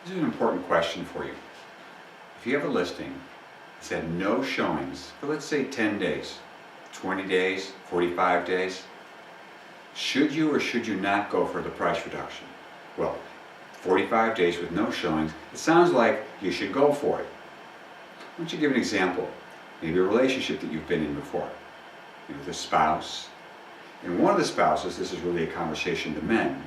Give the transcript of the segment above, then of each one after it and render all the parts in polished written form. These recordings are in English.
This is an important question for you. If you have a listing that's had no showings for, let's say, 10 days, 20 days, 45 days, should you or should you not go for the price reduction? Well, 45 days with no showings, it sounds like you should go for it. Why don't you give an example? Maybe a relationship that you've been in before, maybe with a spouse. And one of the spouses, this is really a conversation to men,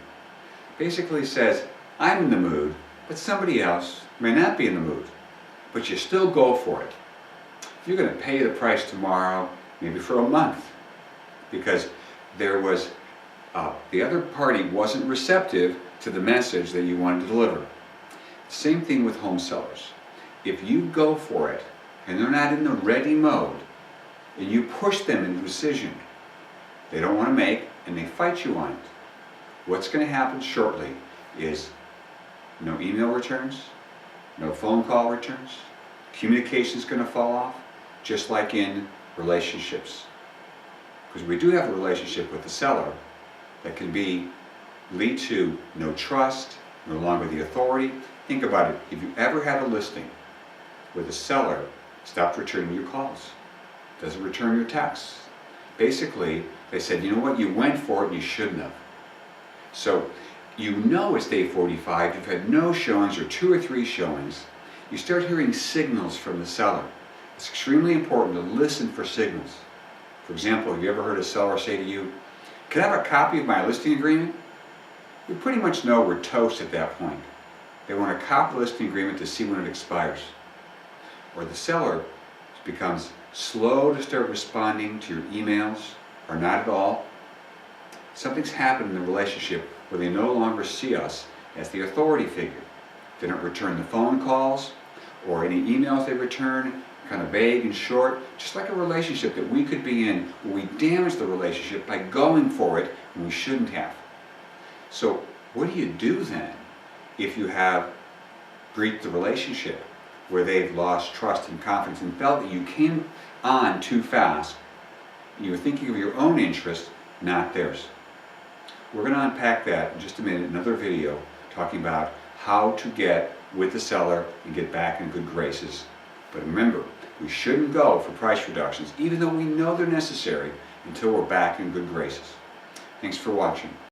basically says, I'm in the mood, but somebody else may not be in the mood. But you still go for it. You're going to pay the price tomorrow, maybe for a month, because there was the other party wasn't receptive to the message that you wanted to deliver. Same thing with home sellers. If you go for it and they're not in the ready mode, and you push them into a decision they don't want to make and they fight you on it, what's going to happen shortly is no email returns, no phone call returns, communication is going to fall off, just like in relationships. Because we do have a relationship with the seller that can lead to no trust, no longer the authority. Think about it. If you ever had a listing where the seller stopped returning your calls, doesn't return your texts, basically they said, you know what, you went for it and you shouldn't have. So you know it's day 45, you've had no showings or 2 or 3 showings, you start hearing signals from the seller. It's extremely important to listen for signals. For example, have you ever heard a seller say to you, can I have a copy of my listing agreement? You pretty much know we're toast at that point. They want a copy of the listing agreement to see when it expires. Or the seller becomes slow to start responding to your emails, or not at all. Something's happened in the relationship where they no longer see us as the authority figure. They don't return the phone calls or any emails they return, kind of vague and short, just like a relationship that we could be in where we damage the relationship by going for it when we shouldn't have. So what do you do then if you have breached the relationship where they've lost trust and confidence and felt that you came on too fast? You were thinking of your own interest, not theirs. We're going to unpack that in just a minute, another video talking about how to get with the seller and get back in good graces. But remember, we shouldn't go for price reductions, even though we know they're necessary, until we're back in good graces. Thanks for watching.